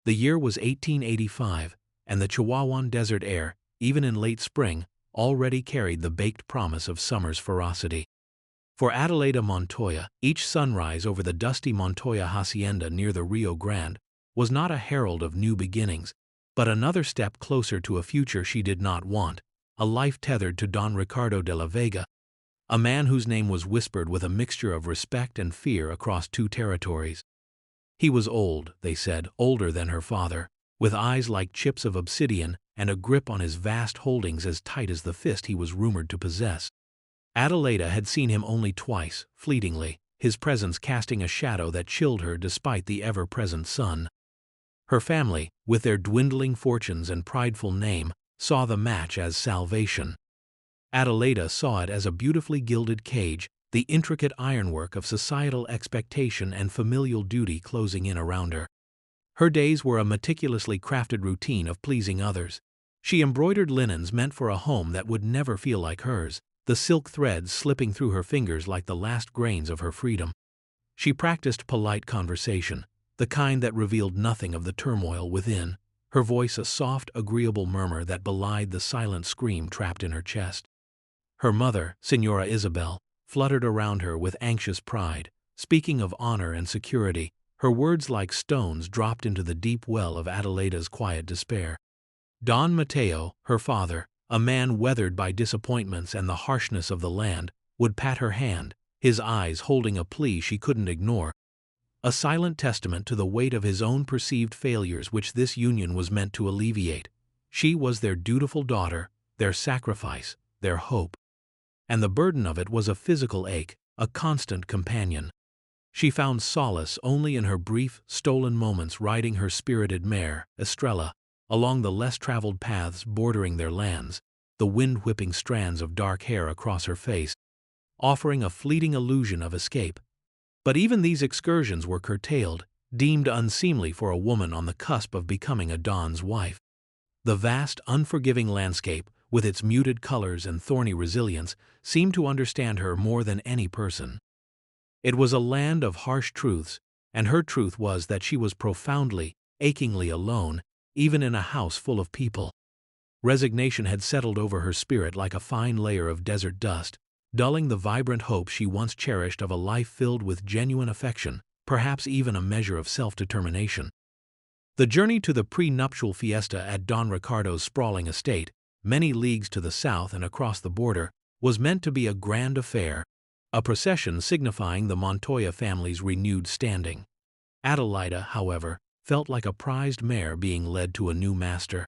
The year was 1885, and the Chihuahuan Desert air, even in late spring, already carried the baked promise of summer's ferocity. For Adelaida Montoya, each sunrise over the dusty Montoya hacienda near the Rio Grande was not a herald of new beginnings, but another step closer to a future she did not want, a life tethered to Don Ricardo de la Vega, a man whose name was whispered with a mixture of respect and fear across two territories. He was old, they said, older than her father, with eyes like chips of obsidian and a grip on his vast holdings as tight as the fist he was rumored to possess. Adelaida had seen him only twice, fleetingly, his presence casting a shadow that chilled her despite the ever-present sun. Her family, with their dwindling fortunes and prideful name, saw the match as salvation. Adelaida saw it as a beautifully gilded cage, the intricate ironwork of societal expectation and familial duty closing in around her. Her days were a meticulously crafted routine of pleasing others. She embroidered linens meant for a home that would never feel like hers, the silk threads slipping through her fingers like the last grains of her freedom. She practiced polite conversation, the kind that revealed nothing of the turmoil within, her voice a soft, agreeable murmur that belied the silent scream trapped in her chest. Her mother, Señora Isabel, fluttered around her with anxious pride, speaking of honor and security, her words like stones dropped into the deep well of Adelaida's quiet despair. Don Mateo, her father, a man weathered by disappointments and the harshness of the land, would pat her hand, his eyes holding a plea she couldn't ignore, a silent testament to the weight of his own perceived failures which this union was meant to alleviate. She was their dutiful daughter, their sacrifice, their hope. And the burden of it was a physical ache, a constant companion. She found solace only in her brief, stolen moments riding her spirited mare, Estrella, along the less-traveled paths bordering their lands, the wind-whipping strands of dark hair across her face, offering a fleeting illusion of escape. But even these excursions were curtailed, deemed unseemly for a woman on the cusp of becoming a Don's wife. The vast, unforgiving landscape, with its muted colors and thorny resilience, seemed to understand her more than any person. It was a land of harsh truths, and her truth was that she was profoundly, achingly alone, even in a house full of people. Resignation had settled over her spirit like a fine layer of desert dust, dulling the vibrant hope she once cherished of a life filled with genuine affection, perhaps even a measure of self-determination. The journey to the pre-nuptial fiesta at Don Ricardo's sprawling estate, many leagues to the south and across the border, was meant to be a grand affair, a procession signifying the Montoya family's renewed standing. Adelaida, however, felt like a prized mare being led to a new master.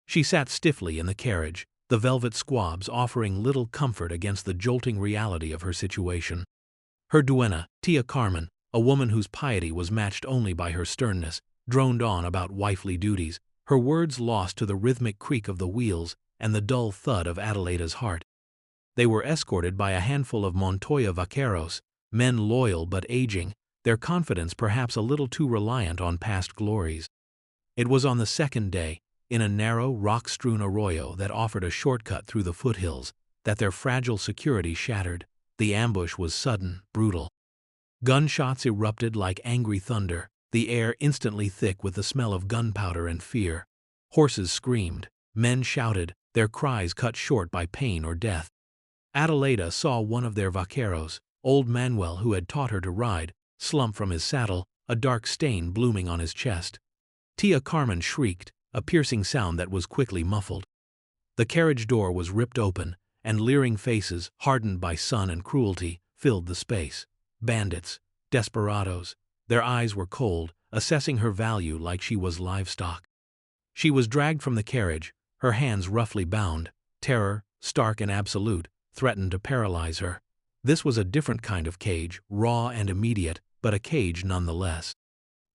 She sat stiffly in the carriage, the velvet squabs offering little comfort against the jolting reality of her situation. Her duenna, Tia Carmen, a woman whose piety was matched only by her sternness, droned on about wifely duties, her words lost to the rhythmic creak of the wheels and the dull thud of Adelaida's heart. They were escorted by a handful of Montoya vaqueros, men loyal but aging, their confidence perhaps a little too reliant on past glories. It was on the second day, in a narrow, rock-strewn arroyo that offered a shortcut through the foothills, that their fragile security shattered. The ambush was sudden, brutal. Gunshots erupted like angry thunder, the air instantly thick with the smell of gunpowder and fear. Horses screamed, men shouted, their cries cut short by pain or death. Adelaida saw one of their vaqueros, old Manuel who had taught her to ride, slump from his saddle, a dark stain blooming on his chest. Tia Carmen shrieked, a piercing sound that was quickly muffled. The carriage door was ripped open, and leering faces, hardened by sun and cruelty, filled the space. Bandits, desperados, their eyes were cold, assessing her value like she was livestock. She was dragged from the carriage, her hands roughly bound. Terror, stark and absolute, threatened to paralyze her. This was a different kind of cage, raw and immediate, but a cage nonetheless.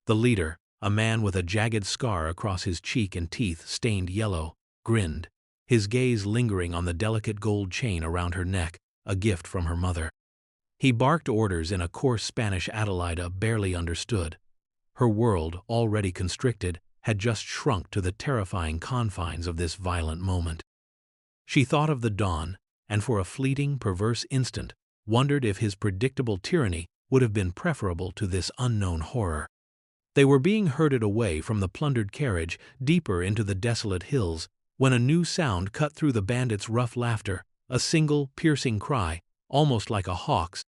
The leader, a man with a jagged scar across his cheek and teeth stained yellow, grinned, his gaze lingering on the delicate gold chain around her neck, a gift from her mother. He barked orders in a coarse Spanish Adelaida barely understood. Her world, already constricted, had just shrunk to the terrifying confines of this violent moment. She thought of the Don, and for a fleeting, perverse instant, wondered if his predictable tyranny would have been preferable to this unknown horror. They were being herded away from the plundered carriage, deeper into the desolate hills, when a new sound cut through the bandits' rough laughter, a single, piercing cry, almost like a hawk's,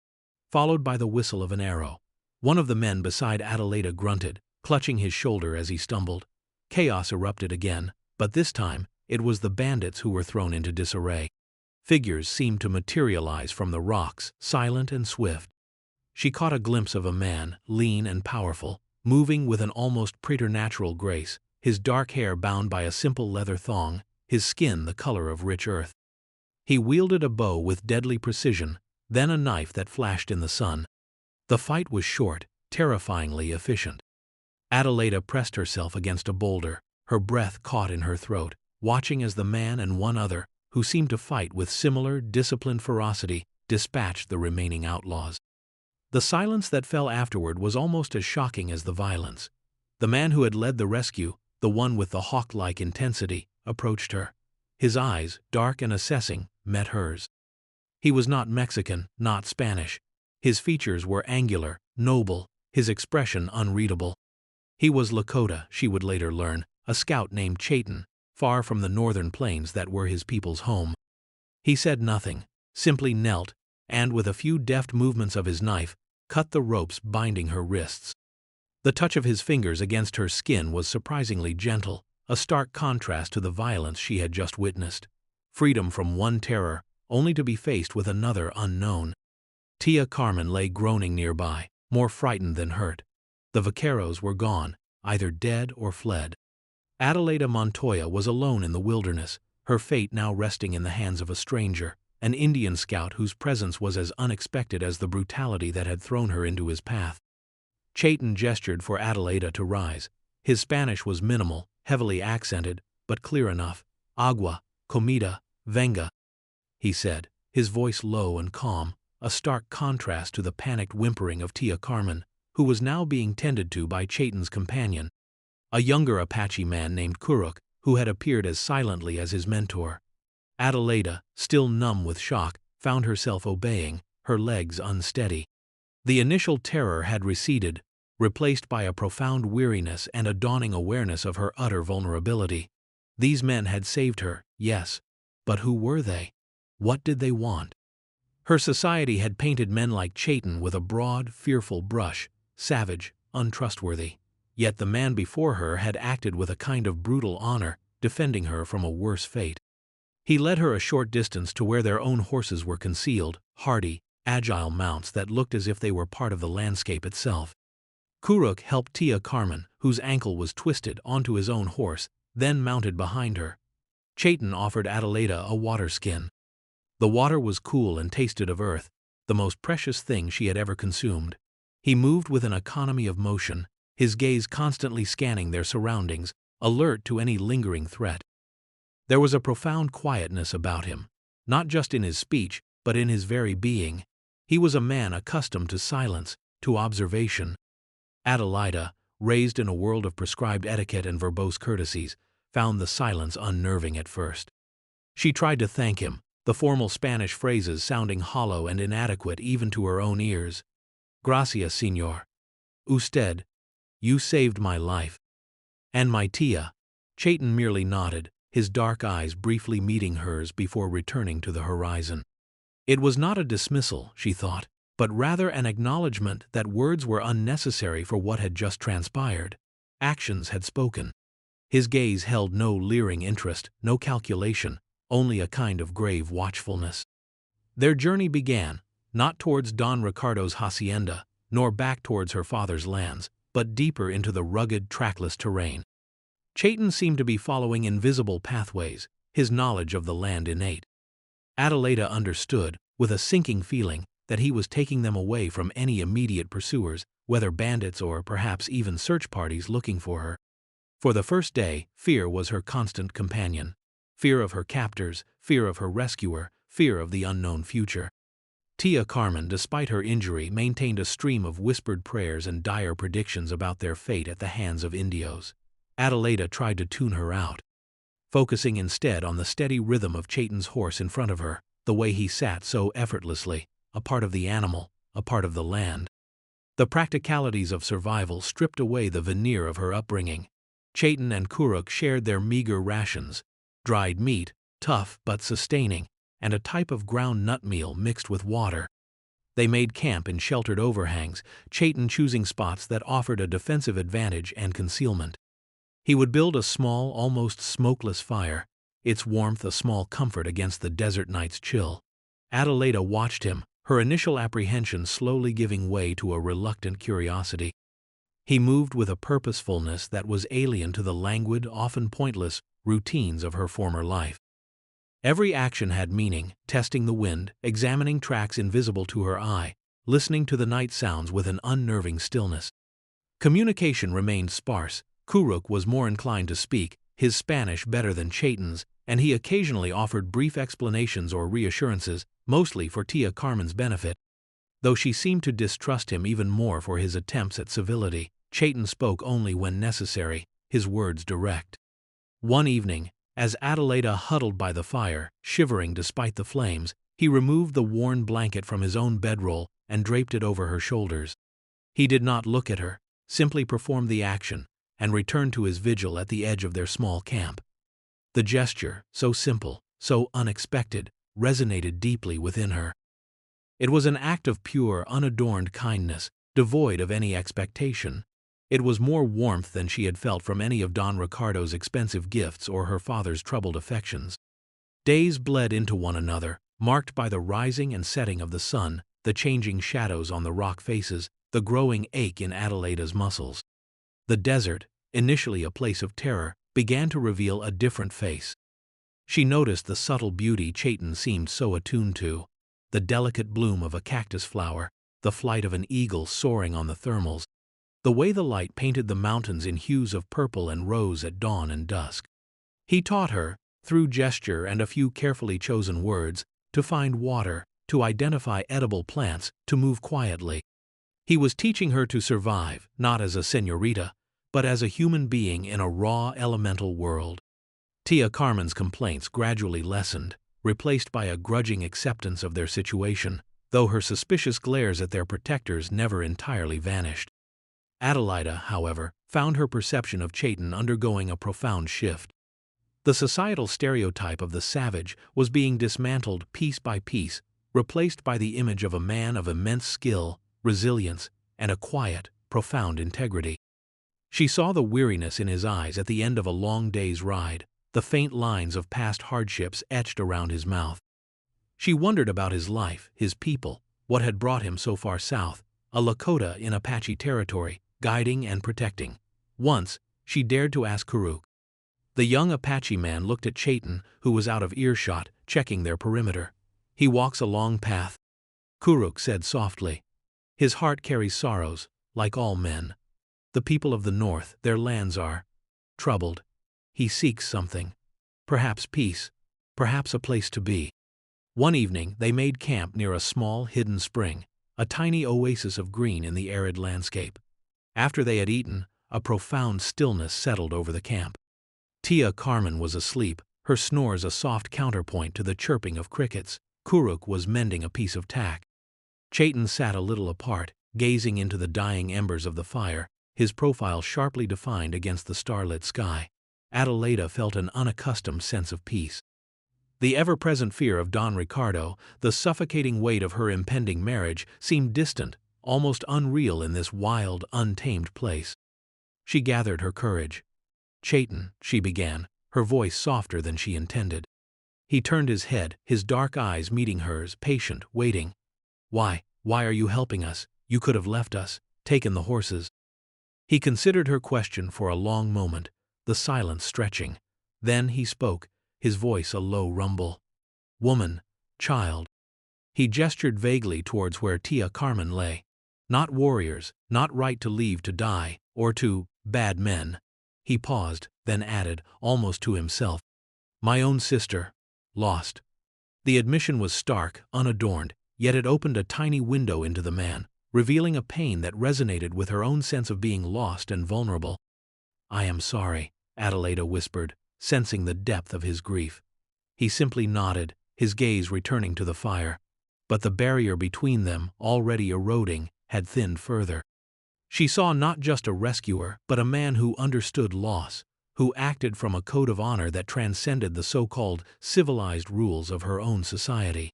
followed by the whistle of an arrow. One of the men beside Adelaida grunted, clutching his shoulder as he stumbled. Chaos erupted again, but this time, it was the bandits who were thrown into disarray. Figures seemed to materialize from the rocks, silent and swift. She caught a glimpse of a man, lean and powerful, moving with an almost preternatural grace, his dark hair bound by a simple leather thong, his skin the color of rich earth. He wielded a bow with deadly precision, then a knife that flashed in the sun. The fight was short, terrifyingly efficient. Adelaida pressed herself against a boulder, her breath caught in her throat, watching as the man and one other, who seemed to fight with similar, disciplined ferocity, dispatched the remaining outlaws. The silence that fell afterward was almost as shocking as the violence. The man who had led the rescue, the one with the hawk-like intensity, approached her. His eyes, dark and assessing, met hers. He was not Mexican, not Spanish. His features were angular, noble, his expression unreadable. He was Lakota, she would later learn, a scout named Chayton, far from the northern plains that were his people's home. He said nothing, simply knelt, and with a few deft movements of his knife, cut the ropes binding her wrists. The touch of his fingers against her skin was surprisingly gentle, a stark contrast to the violence she had just witnessed. Freedom from one terror, only to be faced with another unknown. Tia Carmen lay groaning nearby, more frightened than hurt. The vaqueros were gone, either dead or fled. Adelaida Montoya was alone in the wilderness, her fate now resting in the hands of a stranger, an Indian scout whose presence was as unexpected as the brutality that had thrown her into his path. Chayton gestured for Adelaida to rise. His Spanish was minimal, heavily accented, but clear enough. "Agua, comida, venga," he said, his voice low and calm, a stark contrast to the panicked whimpering of Tia Carmen, who was now being tended to by Chayton's companion, a younger Apache man named Kuruk, who had appeared as silently as his mentor. Adelaida, still numb with shock, found herself obeying, her legs unsteady. The initial terror had receded, replaced by a profound weariness and a dawning awareness of her utter vulnerability. These men had saved her, yes, but who were they? What did they want? Her society had painted men like Chayton with a broad, fearful brush, savage, untrustworthy. Yet the man before her had acted with a kind of brutal honor, defending her from a worse fate. He led her a short distance to where their own horses were concealed, hardy, agile mounts that looked as if they were part of the landscape itself. Kuruk helped Tia Carmen, whose ankle was twisted, onto his own horse, then mounted behind her. Chayton offered Adelaida a water skin. The water was cool and tasted of earth, the most precious thing she had ever consumed. He moved with an economy of motion, his gaze constantly scanning their surroundings, alert to any lingering threat. There was a profound quietness about him, not just in his speech, but in his very being. He was a man accustomed to silence, to observation. Adelaida, raised in a world of prescribed etiquette and verbose courtesies, found the silence unnerving at first. She tried to thank him, the formal Spanish phrases sounding hollow and inadequate even to her own ears. "Gracias, señor. Usted. You saved my life. And my tia." Chayton merely nodded, his dark eyes briefly meeting hers before returning to the horizon. It was not a dismissal, she thought, but rather an acknowledgement that words were unnecessary for what had just transpired. Actions had spoken. His gaze held no leering interest, no calculation, only a kind of grave watchfulness. Their journey began, not towards Don Ricardo's hacienda, nor back towards her father's lands, but deeper into the rugged, trackless terrain. Chayton seemed to be following invisible pathways, his knowledge of the land innate. Adelaida understood, with a sinking feeling, that he was taking them away from any immediate pursuers, whether bandits or perhaps even search parties looking for her. For the first day, fear was her constant companion. Fear of her captors, fear of her rescuer, fear of the unknown future. Tia Carmen, despite her injury, maintained a stream of whispered prayers and dire predictions about their fate at the hands of Indios. Adelaida tried to tune her out, focusing instead on the steady rhythm of Chayton's horse in front of her, the way he sat so effortlessly, a part of the animal, a part of the land. The practicalities of survival stripped away the veneer of her upbringing. Chayton and Kuruk shared their meager rations: dried meat, tough but sustaining, and a type of ground nut meal mixed with water. They made camp in sheltered overhangs, Chayton choosing spots that offered a defensive advantage and concealment. He would build a small, almost smokeless fire, its warmth a small comfort against the desert night's chill. Adelaida watched him, her initial apprehension slowly giving way to a reluctant curiosity. He moved with a purposefulness that was alien to the languid, often pointless, routines of her former life. Every action had meaning: testing the wind, examining tracks invisible to her eye, listening to the night sounds with an unnerving stillness. Communication remained sparse. Kuruk was more inclined to speak, his Spanish better than Chayton's, and he occasionally offered brief explanations or reassurances, mostly for Tia Carmen's benefit. Though she seemed to distrust him even more for his attempts at civility, Chayton spoke only when necessary, his words direct. One evening, as Adelaida huddled by the fire, shivering despite the flames, he removed the worn blanket from his own bedroll and draped it over her shoulders. He did not look at her, simply performed the action, and returned to his vigil at the edge of their small camp. The gesture, so simple, so unexpected, resonated deeply within her. It was an act of pure, unadorned kindness, devoid of any expectation. It was more warmth than she had felt from any of Don Ricardo's expensive gifts or her father's troubled affections. Days bled into one another, marked by the rising and setting of the sun, the changing shadows on the rock faces, the growing ache in Adelaida's muscles. The desert, initially a place of terror, began to reveal a different face. She noticed the subtle beauty Chayton seemed so attuned to: the delicate bloom of a cactus flower, the flight of an eagle soaring on the thermals, the way the light painted the mountains in hues of purple and rose at dawn and dusk. He taught her, through gesture and a few carefully chosen words, to find water, to identify edible plants, to move quietly. He was teaching her to survive, not as a señorita, but as a human being in a raw, elemental world. Tia Carmen's complaints gradually lessened, replaced by a grudging acceptance of their situation, though her suspicious glares at their protectors never entirely vanished. Adelaida, however, found her perception of Chayton undergoing a profound shift. The societal stereotype of the savage was being dismantled piece by piece, replaced by the image of a man of immense skill, resilience, and a quiet, profound integrity. She saw the weariness in his eyes at the end of a long day's ride, the faint lines of past hardships etched around his mouth. She wondered about his life, his people, what had brought him so far south, a Lakota in Apache territory, guiding and protecting. Once, she dared to ask Kuruk. The young Apache man looked at Chayton, who was out of earshot, checking their perimeter. "He walks a long path," Kuruk said softly. "His heart carries sorrows, like all men. The people of the north, their lands are troubled. He seeks something. Perhaps peace. Perhaps a place to be." One evening, they made camp near a small, hidden spring, a tiny oasis of green in the arid landscape. After they had eaten, a profound stillness settled over the camp. Tia Carmen was asleep, her snores a soft counterpoint to the chirping of crickets. Kuruk was mending a piece of tack. Chayton sat a little apart, gazing into the dying embers of the fire, his profile sharply defined against the starlit sky. Adelaida felt an unaccustomed sense of peace. The ever-present fear of Don Ricardo, the suffocating weight of her impending marriage, seemed distant, almost unreal in this wild, untamed place. She gathered her courage. "Chayton," she began, her voice softer than she intended. He turned his head, his dark eyes meeting hers, patient, waiting. Why are you helping us? You could have left us, taken the horses." He considered her question for a long moment, the silence stretching. Then he spoke, his voice a low rumble. "Woman, child." He gestured vaguely towards where Tia Carmen lay. "Not warriors, not right to leave to die, or to bad men." He paused, then added, almost to himself, "My own sister, lost." The admission was stark, unadorned, yet it opened a tiny window into the man, revealing a pain that resonated with her own sense of being lost and vulnerable. "I am sorry," Adelaida whispered, sensing the depth of his grief. He simply nodded, his gaze returning to the fire. But the barrier between them, already eroding, had thinned further. She saw not just a rescuer, but a man who understood loss, who acted from a code of honor that transcended the so-called civilized rules of her own society.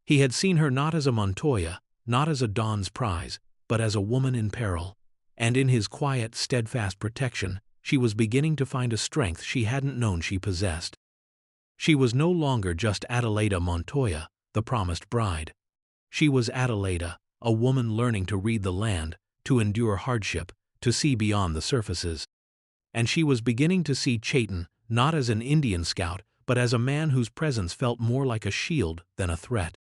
He had seen her not as a Montoya, not as a Don's prize, but as a woman in peril, and in his quiet, steadfast protection, she was beginning to find a strength she hadn't known she possessed. She was no longer just Adelaida Montoya, the promised bride. She was Adelaida, a woman learning to read the land, to endure hardship, to see beyond the surfaces. And she was beginning to see Chayton not as an Indian scout, but as a man whose presence felt more like a shield than a threat.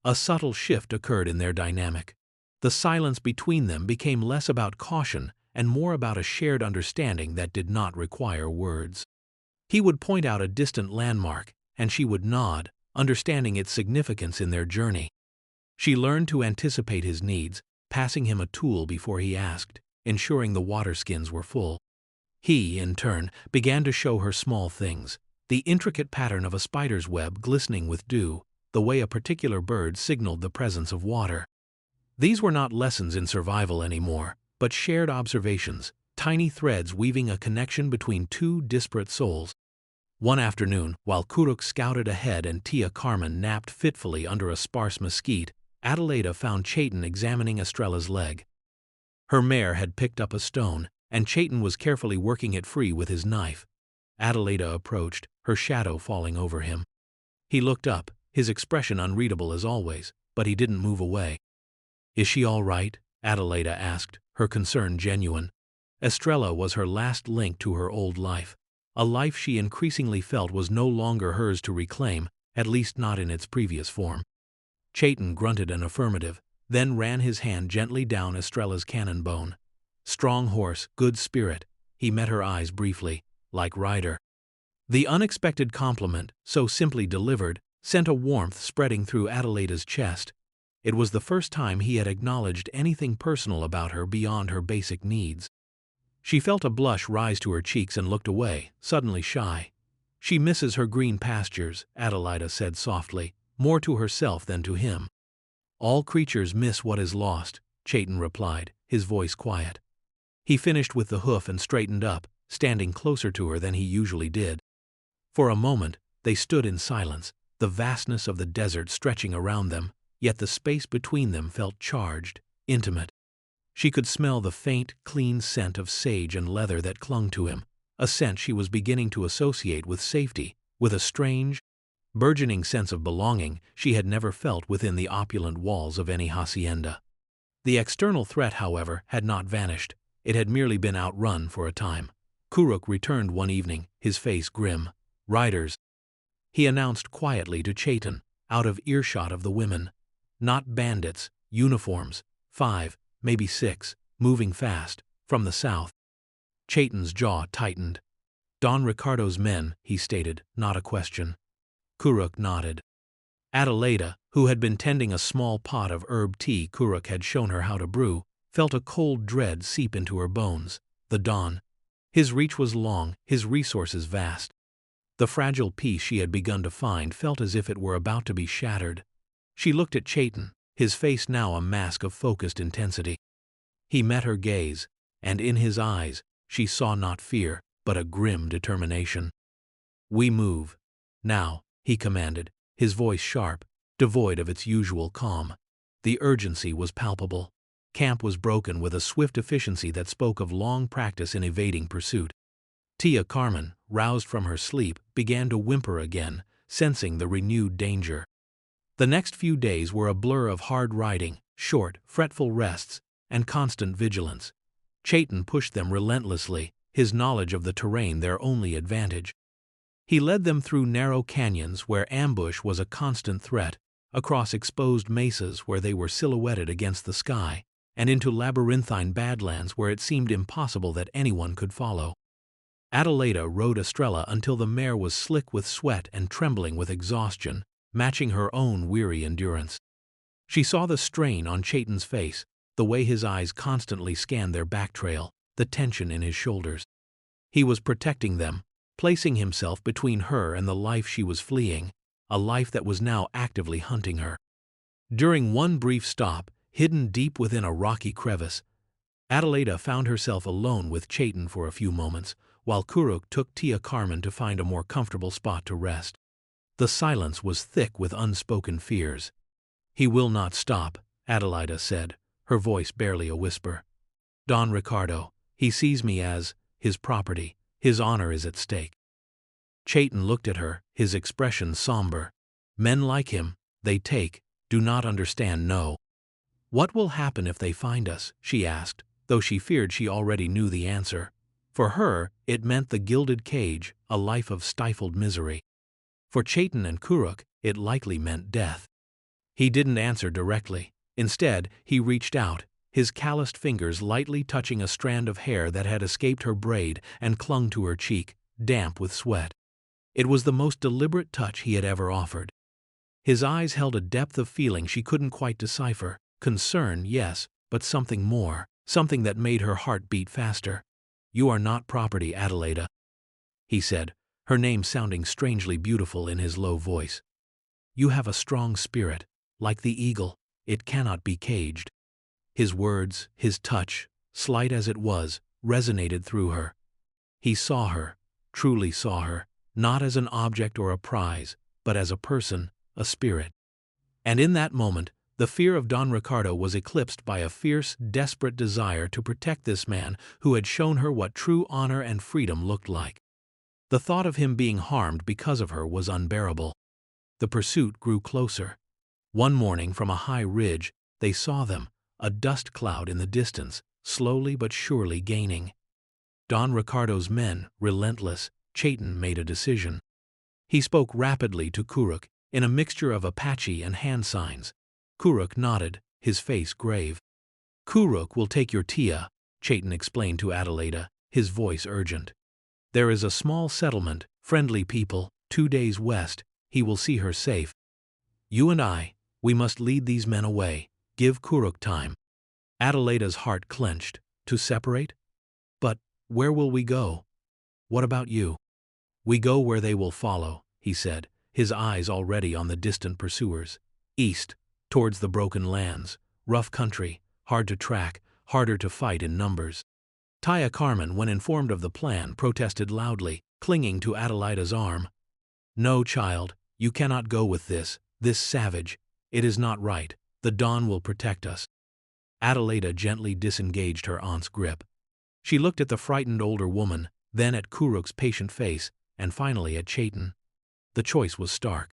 A subtle shift occurred in their dynamic. The silence between them became less about caution and more about a shared understanding that did not require words. He would point out a distant landmark, and she would nod, understanding its significance in their journey. She learned to anticipate his needs, passing him a tool before he asked, ensuring the water skins were full. He, in turn, began to show her small things, the intricate pattern of a spider's web glistening with dew, the way a particular bird signaled the presence of water. These were not lessons in survival anymore, but shared observations, tiny threads weaving a connection between two disparate souls. One afternoon, while Kuruk scouted ahead and Tia Carmen napped fitfully under a sparse mesquite, Adelaida found Chayton examining Estrella's leg. Her mare had picked up a stone, and Chayton was carefully working it free with his knife. Adelaida approached, her shadow falling over him. He looked up, his expression unreadable as always, but he didn't move away. "Is she all right?" Adelaida asked, her concern genuine. Estrella was her last link to her old life, a life she increasingly felt was no longer hers to reclaim, at least not in its previous form. Chayton grunted an affirmative, then ran his hand gently down Estrella's cannon bone. Strong horse, good spirit. He met her eyes briefly, like Ryder. The unexpected compliment, so simply delivered, sent a warmth spreading through Adelaida's chest. It was the first time he had acknowledged anything personal about her beyond her basic needs. She felt a blush rise to her cheeks and looked away, suddenly shy. "She misses her green pastures," Adelaida said softly, more to herself than to him. "All creatures miss what is lost," Chayton replied, his voice quiet. He finished with the hoof and straightened up, standing closer to her than he usually did. For a moment, they stood in silence, the vastness of the desert stretching around them, yet the space between them felt charged, intimate. She could smell the faint, clean scent of sage and leather that clung to him, a scent she was beginning to associate with safety, with a strange, burgeoning sense of belonging she had never felt within the opulent walls of any hacienda. The external threat, however, had not vanished. It had merely been outrun for a time. Kuruk returned one evening, his face grim. "Riders," he announced quietly to Chayton, out of earshot of the women. "Not bandits, uniforms, 5, maybe 6, moving fast, from the south." Chayton's jaw tightened. "Don Ricardo's men," he stated, not a question. Kuruk nodded. Adelaida, who had been tending a small pot of herb tea Kuruk had shown her how to brew, felt a cold dread seep into her bones. The Don. His reach was long, his resources vast. The fragile peace she had begun to find felt as if it were about to be shattered. She looked at Chayton, his face now a mask of focused intensity. He met her gaze, and in his eyes, she saw not fear, but a grim determination. "We move. Now," he commanded, his voice sharp, devoid of its usual calm. The urgency was palpable. Camp was broken with a swift efficiency that spoke of long practice in evading pursuit. Tia Carmen, roused from her sleep, began to whimper again, sensing the renewed danger. The next few days were a blur of hard riding, short, fretful rests, and constant vigilance. Chayton pushed them relentlessly, his knowledge of the terrain their only advantage. He led them through narrow canyons where ambush was a constant threat, across exposed mesas where they were silhouetted against the sky, and into labyrinthine badlands where it seemed impossible that anyone could follow. Adelaida rode Estrella until the mare was slick with sweat and trembling with exhaustion, matching her own weary endurance. She saw the strain on Chayton's face, the way his eyes constantly scanned their back trail, the tension in his shoulders. He was protecting them, placing himself between her and the life she was fleeing, a life that was now actively hunting her. During one brief stop, hidden deep within a rocky crevice. Adelaida found herself alone with Chayton for a few moments, while Kuruk took Tia Carmen to find a more comfortable spot to rest. The silence was thick with unspoken fears. "He will not stop," Adelaida said, her voice barely a whisper. "Don Ricardo, he sees me as his property. His honor is at stake." Chayton looked at her, his expression somber. "Men like him, they take, do not understand, no." "What will happen if they find us?" she asked, though she feared she already knew the answer. For her, it meant the gilded cage, a life of stifled misery. For Chayton and Kuruk, it likely meant death. He didn't answer directly. Instead, he reached out, his calloused fingers lightly touching a strand of hair that had escaped her braid and clung to her cheek, damp with sweat. It was the most deliberate touch he had ever offered. His eyes held a depth of feeling she couldn't quite decipher. Concern, yes, but something more, something that made her heart beat faster. "You are not property, Adelaida," he said, her name sounding strangely beautiful in his low voice. "You have a strong spirit, like the eagle, it cannot be caged." His words, his touch, slight as it was, resonated through her. He saw her, truly saw her, not as an object or a prize, but as a person, a spirit. And in that moment, the fear of Don Ricardo was eclipsed by a fierce, desperate desire to protect this man who had shown her what true honor and freedom looked like. The thought of him being harmed because of her was unbearable. The pursuit grew closer. One morning from a high ridge, they saw them, a dust cloud in the distance, slowly but surely gaining. Don Ricardo's men, relentless, Chayton made a decision. He spoke rapidly to Kuruk, in a mixture of Apache and hand signs. Kuruk nodded, his face grave. "Kuruk will take your Tia," Chayton explained to Adelaida, his voice urgent. "There is a small settlement, friendly people, 2 days west, he will see her safe. You and I, we must lead these men away, give Kuruk time." Adelaida's heart clenched. To separate? But where will we go? What about you? "We go where they will follow," he said, his eyes already on the distant pursuers. "East, towards the broken lands, rough country, hard to track, harder to fight in numbers." Tia Carmen, when informed of the plan, protested loudly, clinging to Adelaida's arm. "No, child, you cannot go with this savage. It is not right. The Don will protect us." Adelaida gently disengaged her aunt's grip. She looked at the frightened older woman, then at Kuruk's patient face, and finally at Chayton. The choice was stark.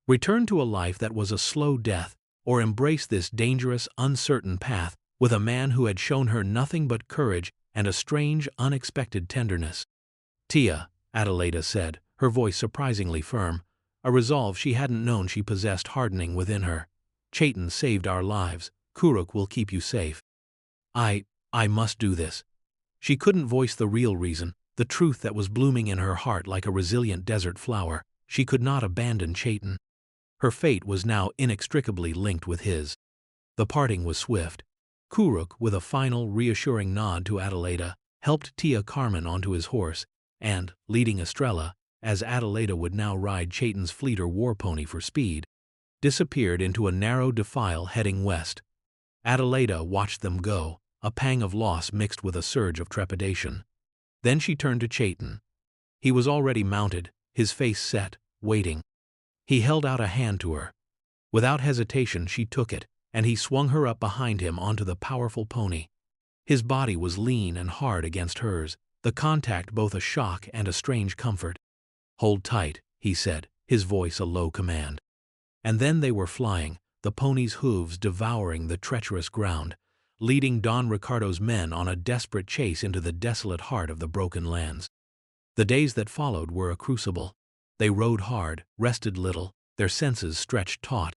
Return to a life that was a slow death, or embrace this dangerous, uncertain path with a man who had shown her nothing but courage and a strange, unexpected tenderness. "Tia," Adelaida said, her voice surprisingly firm, a resolve she hadn't known she possessed hardening within her. "Chayton saved our lives. Kuruk will keep you safe. I must do this." She couldn't voice the real reason, the truth that was blooming in her heart like a resilient desert flower. She could not abandon Chayton. Her fate was now inextricably linked with his. The parting was swift. Kuruk, with a final, reassuring nod to Adelaida, helped Tia Carmen onto his horse, and, leading Estrella, as Adelaida would now ride Chayton's fleeter war pony for speed, disappeared into a narrow defile heading west. Adelaida watched them go, a pang of loss mixed with a surge of trepidation. Then she turned to Chayton. He was already mounted, his face set, waiting. He held out a hand to her. Without hesitation she took it, and he swung her up behind him onto the powerful pony. His body was lean and hard against hers, the contact both a shock and a strange comfort. "Hold tight," he said, his voice a low command. And then they were flying, the pony's hooves devouring the treacherous ground, leading Don Ricardo's men on a desperate chase into the desolate heart of the broken lands. The days that followed were a crucible. They rode hard, rested little, their senses stretched taut.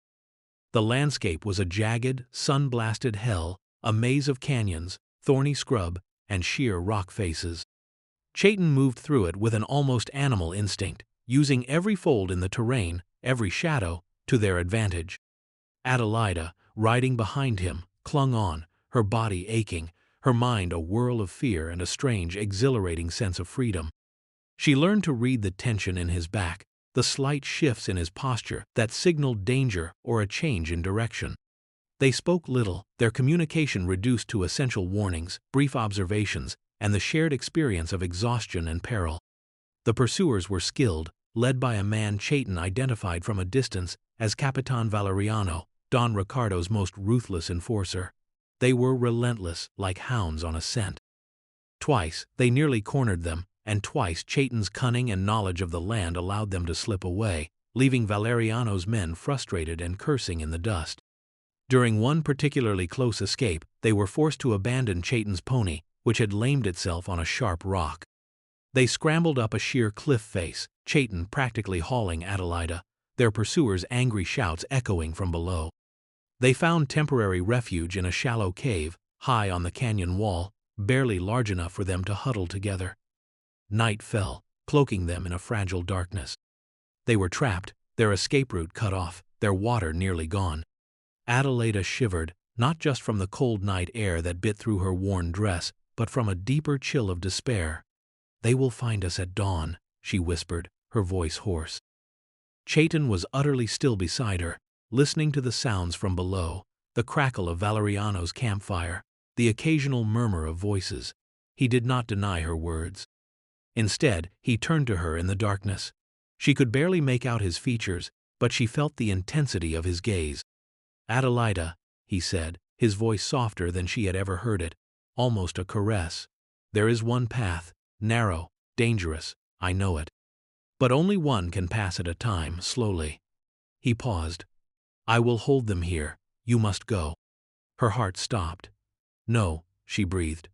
The landscape was a jagged, sun-blasted hell, a maze of canyons, thorny scrub, and sheer rock faces. Chayton moved through it with an almost animal instinct, using every fold in the terrain, every shadow, to their advantage. Adelaida, riding behind him, clung on, her body aching, her mind a whirl of fear and a strange, exhilarating sense of freedom. She learned to read the tension in his back, the slight shifts in his posture that signaled danger or a change in direction. They spoke little, their communication reduced to essential warnings, brief observations, and the shared experience of exhaustion and peril. The pursuers were skilled, led by a man Chayton identified from a distance as Capitan Valeriano, Don Ricardo's most ruthless enforcer. They were relentless, like hounds on a scent. Twice, they nearly cornered them, and twice Chayton's cunning and knowledge of the land allowed them to slip away, leaving Valeriano's men frustrated and cursing in the dust. During one particularly close escape, they were forced to abandon Chayton's pony, which had lamed itself on a sharp rock. They scrambled up a sheer cliff face, Chayton practically hauling Adelaida, their pursuers' angry shouts echoing from below. They found temporary refuge in a shallow cave, high on the canyon wall, barely large enough for them to huddle together. Night fell, cloaking them in a fragile darkness. They were trapped, their escape route cut off, their water nearly gone. Adelaida shivered, not just from the cold night air that bit through her worn dress, but from a deeper chill of despair. "They will find us at dawn," she whispered, her voice hoarse. Chayton was utterly still beside her, listening to the sounds from below, the crackle of Valeriano's campfire, the occasional murmur of voices. He did not deny her words. Instead, he turned to her in the darkness. She could barely make out his features, but she felt the intensity of his gaze. "Adelaida," he said, his voice softer than she had ever heard it, almost a caress. "There is one path, narrow, dangerous, I know it. But only one can pass at a time, slowly." He paused. "I will hold them here. You must go." Her heart stopped. "No," she breathed.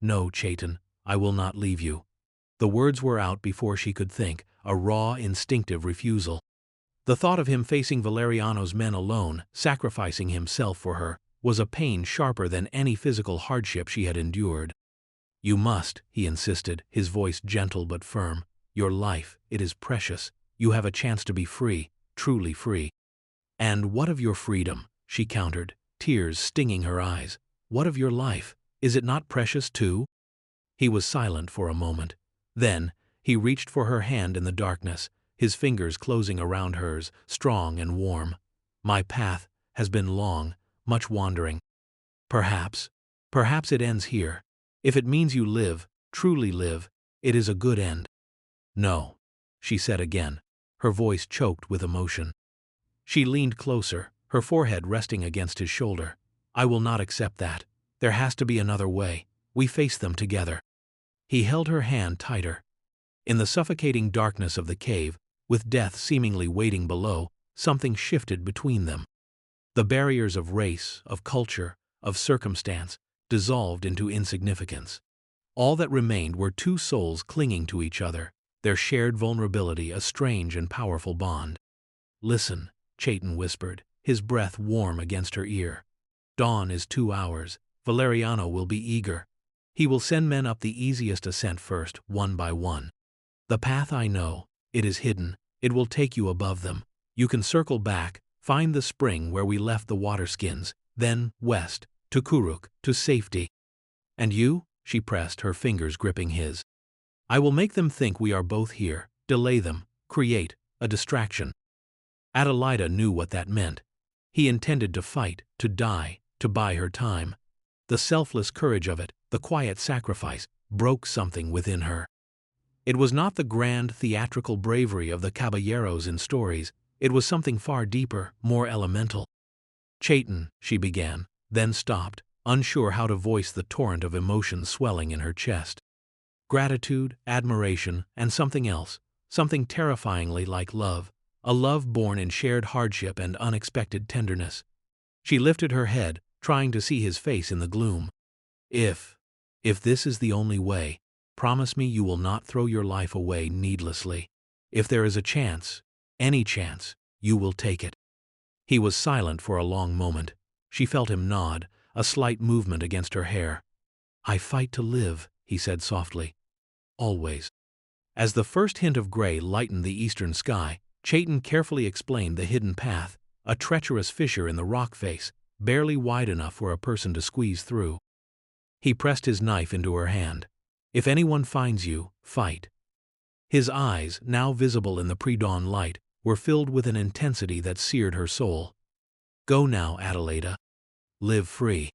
"No, Chayton, I will not leave you." The words were out before she could think, a raw, instinctive refusal. The thought of him facing Valeriano's men alone, sacrificing himself for her, was a pain sharper than any physical hardship she had endured. "You must," he insisted, his voice gentle but firm. "Your life, it is precious. You have a chance to be free, truly free." "And what of your freedom?" she countered, tears stinging her eyes. "What of your life? Is it not precious too?" He was silent for a moment. Then, he reached for her hand in the darkness, his fingers closing around hers, strong and warm. "My path has been long, much wandering. Perhaps it ends here. If it means you live, truly live, it is a good end." "No," she said again, her voice choked with emotion. She leaned closer, her forehead resting against his shoulder. "I will not accept that. There has to be another way. We face them together." He held her hand tighter. In the suffocating darkness of the cave, with death seemingly waiting below, something shifted between them. The barriers of race, of culture, of circumstance, dissolved into insignificance. All that remained were two souls clinging to each other, their shared vulnerability a strange and powerful bond. "Listen," Chayton whispered, his breath warm against her ear. "Dawn is 2 hours. Valeriano will be eager. He will send men up the easiest ascent first, one by one. The path I know, it is hidden, it will take you above them. You can circle back, find the spring where we left the waterskins, then west, to Kuruk, to safety. And you?" she pressed, her fingers gripping his. "I will make them think we are both here, delay them, create a distraction." Adelaida knew what that meant. He intended to fight, to die, to buy her time. The selfless courage of it, the quiet sacrifice, broke something within her. It was not the grand theatrical bravery of the caballeros in stories, it was something far deeper, more elemental. "Chayton," she began, then stopped, unsure how to voice the torrent of emotions swelling in her chest. Gratitude, admiration, and something else, something terrifyingly like love, a love born in shared hardship and unexpected tenderness. She lifted her head, trying to see his face in the gloom. If this is the only way, promise me you will not throw your life away needlessly. If there is a chance, any chance, you will take it." He was silent for a long moment. She felt him nod, a slight movement against her hair. "I fight to live," he said softly. "Always." As the first hint of gray lightened the eastern sky, Chayton carefully explained the hidden path, a treacherous fissure in the rock face, barely wide enough for a person to squeeze through. He pressed his knife into her hand. "If anyone finds you, fight." His eyes, now visible in the pre-dawn light, were filled with an intensity that seared her soul. "Go now, Adelaida. live free.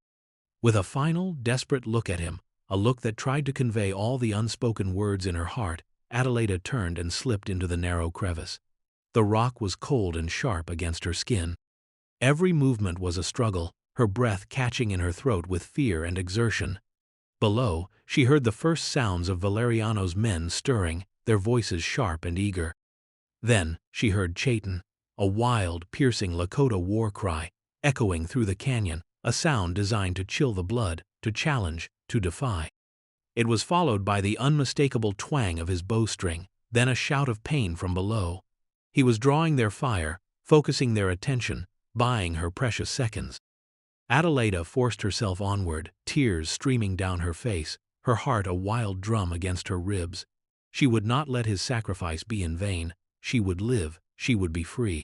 With a final, desperate look at him, a look that tried to convey all the unspoken words in her heart, Adelaida turned and slipped into the narrow crevice. The rock was cold and sharp against her skin. Every movement was a struggle, her breath catching in her throat with fear and exertion. Below, she heard the first sounds of Valeriano's men stirring, their voices sharp and eager. Then, she heard Chayton, a wild, piercing Lakota war cry, echoing through the canyon, a sound designed to chill the blood, to challenge, to defy. It was followed by the unmistakable twang of his bowstring, then a shout of pain from below. He was drawing their fire, focusing their attention, buying her precious seconds. Adelaida forced herself onward, tears streaming down her face, her heart a wild drum against her ribs. She would not let his sacrifice be in vain. She would live, she would be free.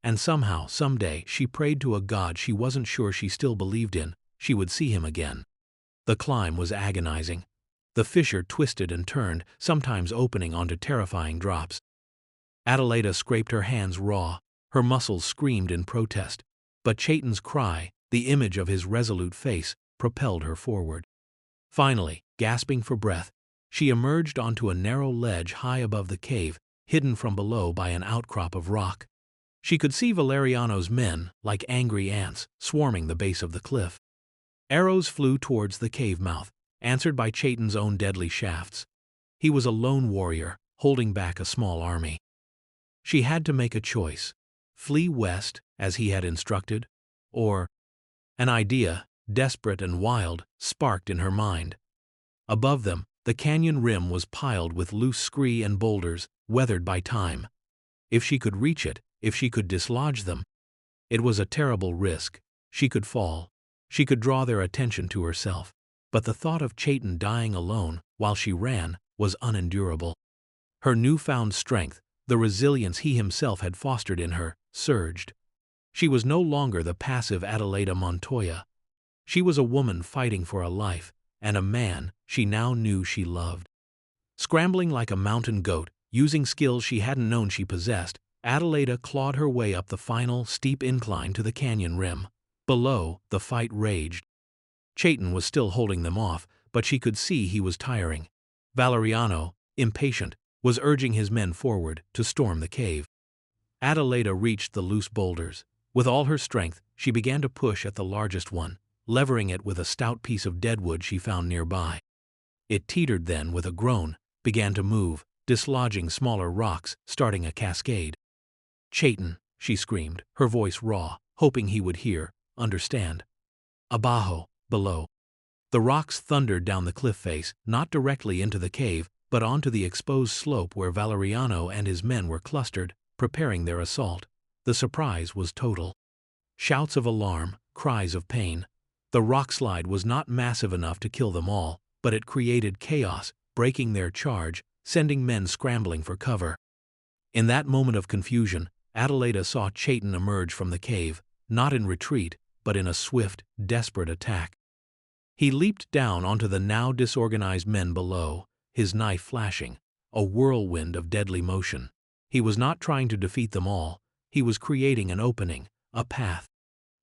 And somehow, someday, she prayed to a God she wasn't sure she still believed in, she would see him again. The climb was agonizing. The fissure twisted and turned, sometimes opening onto terrifying drops. Adelaida scraped her hands raw, her muscles screamed in protest, but Chayton's cry, the image of his resolute face, propelled her forward. Finally, gasping for breath, she emerged onto a narrow ledge high above the cave, hidden from below by an outcrop of rock. She could see Valeriano's men, like angry ants, swarming the base of the cliff. Arrows flew towards the cave mouth, answered by Chayton's own deadly shafts. He was a lone warrior, holding back a small army. She had to make a choice: flee west, as he had instructed, or— An idea, desperate and wild, sparked in her mind. Above them, the canyon rim was piled with loose scree and boulders, weathered by time. If she could reach it, if she could dislodge them— It was a terrible risk. She could fall. She could draw their attention to herself. But the thought of Chayton dying alone, while she ran, was unendurable. Her newfound strength, the resilience he himself had fostered in her, surged. She was no longer the passive Adelaida Montoya. She was a woman fighting for a life, and a man she now knew she loved. Scrambling like a mountain goat, using skills she hadn't known she possessed, Adelaida clawed her way up the final, steep incline to the canyon rim. Below, the fight raged. Chayton was still holding them off, but she could see he was tiring. Valeriano, impatient, was urging his men forward to storm the cave. Adelaida reached the loose boulders. With all her strength, she began to push at the largest one, levering it with a stout piece of deadwood she found nearby. It teetered then, with a groan, began to move, dislodging smaller rocks, starting a cascade. "Chayton," she screamed, her voice raw, hoping he would hear, understand. "Abajo, below." The rocks thundered down the cliff face, not directly into the cave, but onto the exposed slope where Valeriano and his men were clustered, preparing their assault. The surprise was total. Shouts of alarm, cries of pain. The rockslide was not massive enough to kill them all, but it created chaos, breaking their charge, sending men scrambling for cover. In that moment of confusion, Adelaida saw Chayton emerge from the cave, not in retreat, but in a swift, desperate attack. He leaped down onto the now disorganized men below, his knife flashing, a whirlwind of deadly motion. He was not trying to defeat them all. He was creating an opening, a path.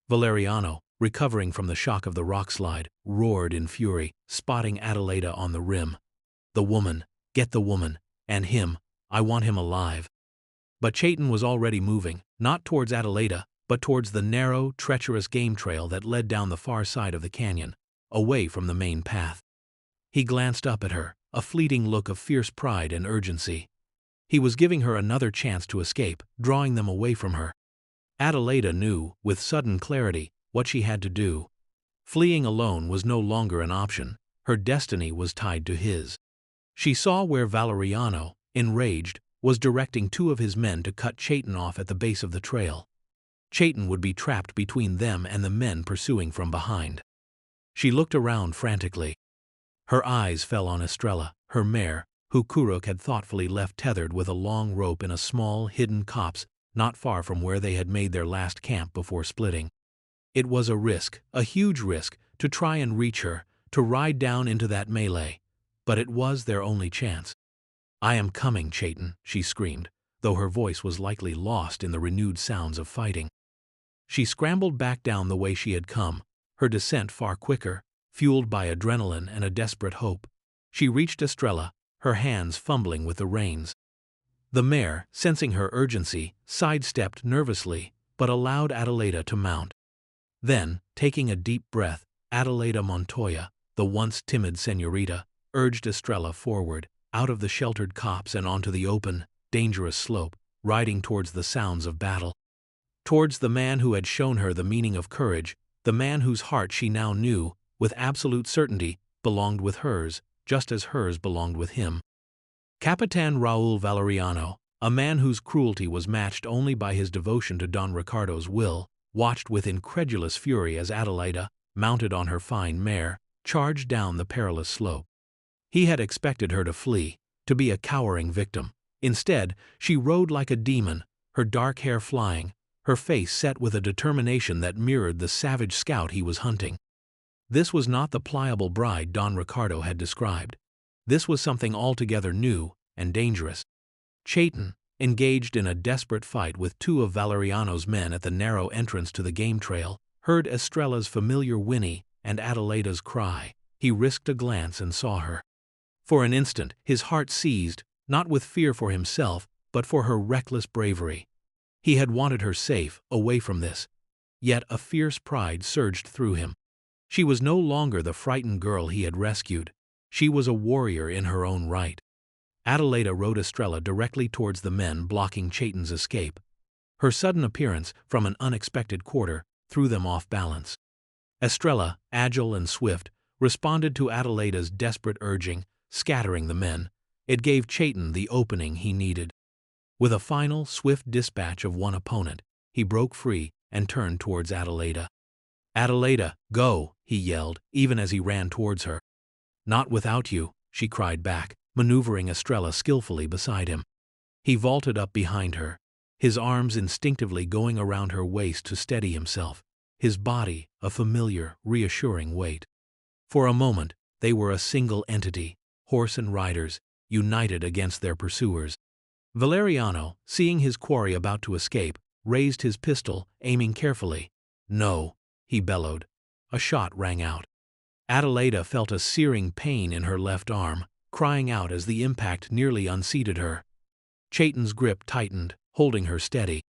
Valeriano, recovering from the shock of the rockslide, roared in fury, spotting Adelaida on the rim. "The woman, get the woman, and him, I want him alive." But Chayton was already moving, not towards Adelaida, but towards the narrow, treacherous game trail that led down the far side of the canyon, away from the main path. He glanced up at her, a fleeting look of fierce pride and urgency. He was giving her another chance to escape, drawing them away from her. Adelaida knew, with sudden clarity, what she had to do. Fleeing alone was no longer an option. Her destiny was tied to his. She saw where Valeriano, enraged, was directing two of his men to cut Chayton off at the base of the trail. Chayton would be trapped between them and the men pursuing from behind. She looked around frantically. Her eyes fell on Estrella, her mare, who Kuruk had thoughtfully left tethered with a long rope in a small, hidden copse not far from where they had made their last camp before splitting. It was a risk, a huge risk, to try and reach her, to ride down into that melee, but it was their only chance. "I am coming, Chayton," she screamed, though her voice was likely lost in the renewed sounds of fighting. She scrambled back down the way she had come, her descent far quicker, fueled by adrenaline and a desperate hope. She reached Estrella, her hands fumbling with the reins. The mare, sensing her urgency, sidestepped nervously, but allowed Adelaida to mount. Then, taking a deep breath, Adelaida Montoya, the once timid señorita, urged Estrella forward, out of the sheltered copse and onto the open, dangerous slope, riding towards the sounds of battle. Towards the man who had shown her the meaning of courage, the man whose heart she now knew, with absolute certainty, belonged with hers, just as hers belonged with him. Capitan Raúl Valeriano, a man whose cruelty was matched only by his devotion to Don Ricardo's will, watched with incredulous fury as Adelaida, mounted on her fine mare, charged down the perilous slope. He had expected her to flee, to be a cowering victim. Instead, she rode like a demon, her dark hair flying, her face set with a determination that mirrored the savage scout he was hunting. This was not the pliable bride Don Ricardo had described. This was something altogether new and dangerous. Chayton, engaged in a desperate fight with two of Valeriano's men at the narrow entrance to the game trail, heard Estrella's familiar whinny and Adelaida's cry. He risked a glance and saw her. For an instant, his heart seized, not with fear for himself, but for her reckless bravery. He had wanted her safe, away from this. Yet a fierce pride surged through him. She was no longer the frightened girl he had rescued. She was a warrior in her own right. Adelaida rode Estrella directly towards the men blocking Chayton's escape. Her sudden appearance, from an unexpected quarter, threw them off balance. Estrella, agile and swift, responded to Adelaida's desperate urging, scattering the men. It gave Chayton the opening he needed. With a final, swift dispatch of one opponent, he broke free and turned towards Adelaida. "Adelaida, go!" he yelled, even as he ran towards her. "Not without you," she cried back, maneuvering Estrella skillfully beside him. He vaulted up behind her, his arms instinctively going around her waist to steady himself, his body a familiar, reassuring weight. For a moment, they were a single entity, horse and riders, united against their pursuers. Valeriano, seeing his quarry about to escape, raised his pistol, aiming carefully. "No," he bellowed. A shot rang out. Adelaida felt a searing pain in her left arm, crying out as the impact nearly unseated her. Chayton's grip tightened, holding her steady.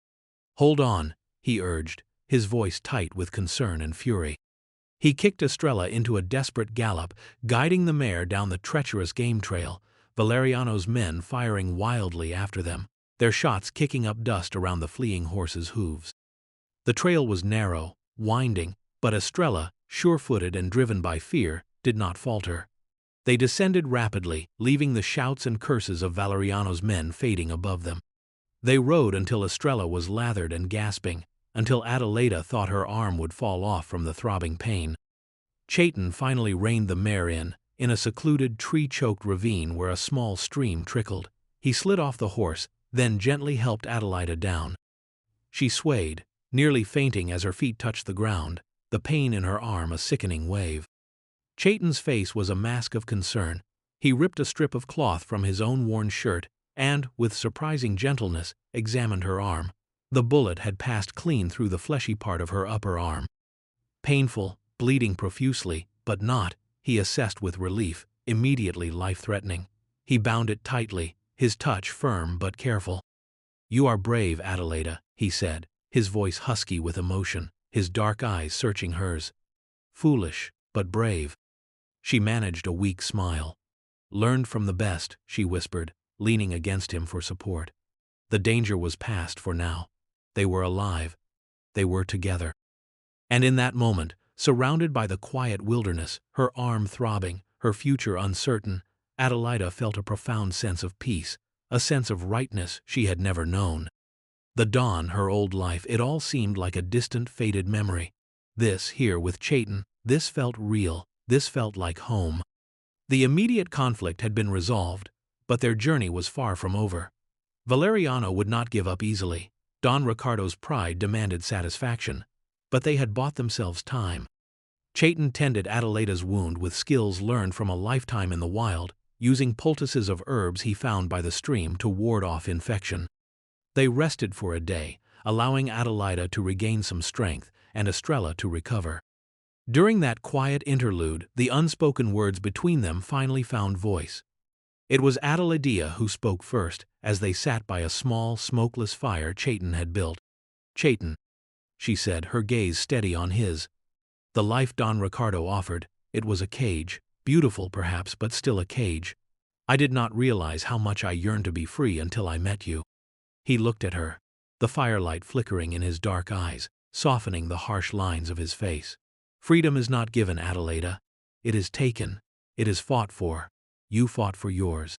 "Hold on," he urged, his voice tight with concern and fury. He kicked Estrella into a desperate gallop, guiding the mare down the treacherous game trail, Valeriano's men firing wildly after them, their shots kicking up dust around the fleeing horse's hooves. The trail was narrow, winding, but Estrella, sure-footed and driven by fear, did not falter. They descended rapidly, leaving the shouts and curses of Valeriano's men fading above them. They rode until Estrella was lathered and gasping, until Adelaida thought her arm would fall off from the throbbing pain. Chayton finally reined the mare in a secluded, tree-choked ravine where a small stream trickled. He slid off the horse, then gently helped Adelaida down. She swayed, nearly fainting as her feet touched the ground, the pain in her arm a sickening wave. Chayton's face was a mask of concern. He ripped a strip of cloth from his own worn shirt and, with surprising gentleness, examined her arm. The bullet had passed clean through the fleshy part of her upper arm. Painful, bleeding profusely, but not, he assessed with relief, immediately life-threatening. He bound it tightly, his touch firm but careful. "You are brave, Adelaida," he said, his voice husky with emotion, his dark eyes searching hers. "Foolish, but brave." She managed a weak smile. "Learned from the best," she whispered, leaning against him for support. The danger was past for now. They were alive. They were together. And in that moment, surrounded by the quiet wilderness, her arm throbbing, her future uncertain, Adelaida felt a profound sense of peace, a sense of rightness she had never known. The dawn, her old life, it all seemed like a distant, faded memory. This, here with Chayton, this felt real, this felt like home. The immediate conflict had been resolved, but their journey was far from over. Valeriano would not give up easily. Don Ricardo's pride demanded satisfaction, but they had bought themselves time. Chayton tended Adelaida's wound with skills learned from a lifetime in the wild, using poultices of herbs he found by the stream to ward off infection. They rested for a day, allowing Adelaida to regain some strength and Estrella to recover. During that quiet interlude, the unspoken words between them finally found voice. It was Adelaida who spoke first, as they sat by a small, smokeless fire Chayton had built. "Chayton," she said, her gaze steady on his. "The life Don Ricardo offered, it was a cage, beautiful perhaps, but still a cage. I did not realize how much I yearned to be free until I met you." He looked at her, the firelight flickering in his dark eyes, softening the harsh lines of his face. "Freedom is not given, Adelaida. It is taken. It is fought for. You fought for yours."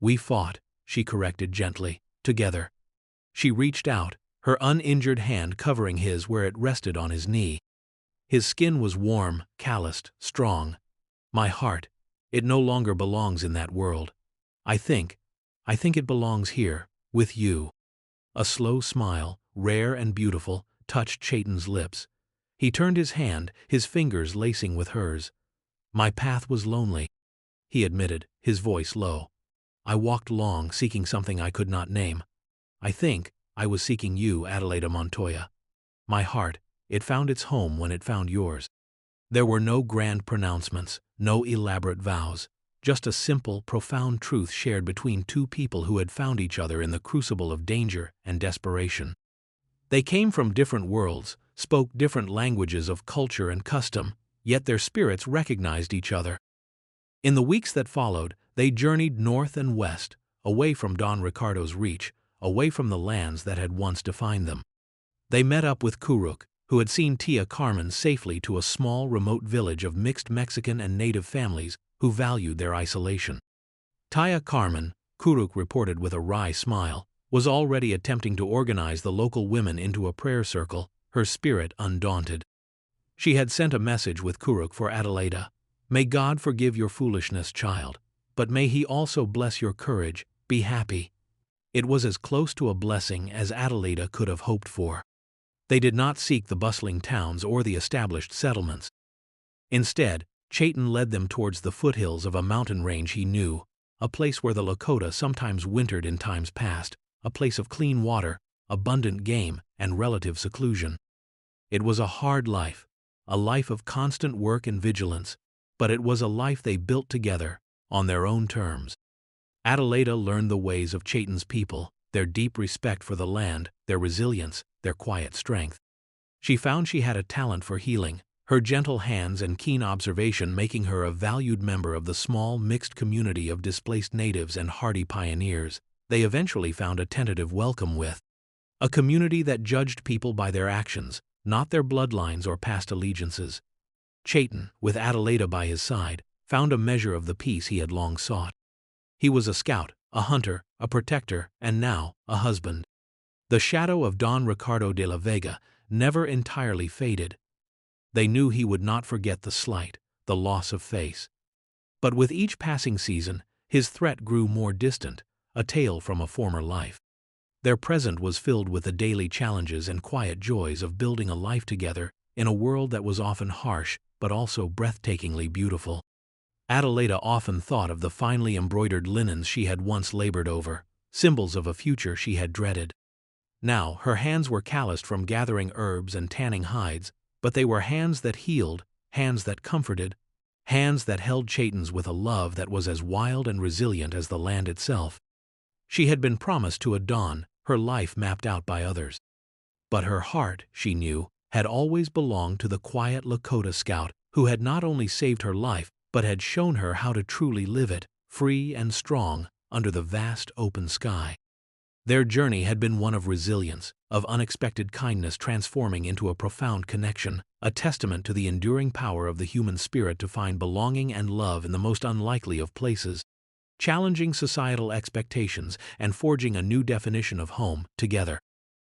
"We fought," she corrected gently, "together." She reached out, her uninjured hand covering his where it rested on his knee. His skin was warm, calloused, strong. "My heart, it no longer belongs in that world. I think it belongs here, with you." A slow smile, rare and beautiful, touched Chayton's lips. He turned his hand, his fingers lacing with hers. "My path was lonely," he admitted, his voice low. "I walked long, seeking something I could not name. I think I was seeking you, Adelaida Montoya. My heart, it found its home when it found yours." There were no grand pronouncements, no elaborate vows, just a simple, profound truth shared between two people who had found each other in the crucible of danger and desperation. They came from different worlds, spoke different languages of culture and custom, yet their spirits recognized each other. In the weeks that followed, they journeyed north and west, away from Don Ricardo's reach, away from the lands that had once defined them. They met up with Kuruk, who had seen Tia Carmen safely to a small, remote village of mixed Mexican and native families who valued their isolation. Tia Carmen, Kuruk reported with a wry smile, was already attempting to organize the local women into a prayer circle, her spirit undaunted. She had sent a message with Kuruk for Adelaida. "May God forgive your foolishness, child, but may He also bless your courage. Be happy." It was as close to a blessing as Adelaida could have hoped for. They did not seek the bustling towns or the established settlements. Instead, Chayton led them towards the foothills of a mountain range he knew, a place where the Lakota sometimes wintered in times past, a place of clean water, abundant game, and relative seclusion. It was a hard life, a life of constant work and vigilance, but it was a life they built together, on their own terms. Adelaida learned the ways of Chayton's people, their deep respect for the land, their resilience, their quiet strength. She found she had a talent for healing, her gentle hands and keen observation making her a valued member of the small, mixed community of displaced natives and hardy pioneers they eventually found a tentative welcome with. A community that judged people by their actions, not their bloodlines or past allegiances. Chayton, with Adelaida by his side, found a measure of the peace he had long sought. He was a scout, a hunter, a protector, and now, a husband. The shadow of Don Ricardo de la Vega never entirely faded. They knew he would not forget the slight, the loss of face. But with each passing season, his threat grew more distant, a tale from a former life. Their present was filled with the daily challenges and quiet joys of building a life together in a world that was often harsh but also breathtakingly beautiful. Adelaida often thought of the finely embroidered linens she had once labored over, symbols of a future she had dreaded. Now her hands were calloused from gathering herbs and tanning hides, but they were hands that healed, hands that comforted, hands that held Chayton's with a love that was as wild and resilient as the land itself. She had been promised to a dawn, her life mapped out by others. But her heart, she knew, had always belonged to the quiet Lakota scout who had not only saved her life, but had shown her how to truly live it, free and strong, under the vast open sky. Their journey had been one of resilience, of unexpected kindness transforming into a profound connection, a testament to the enduring power of the human spirit to find belonging and love in the most unlikely of places, challenging societal expectations and forging a new definition of home together.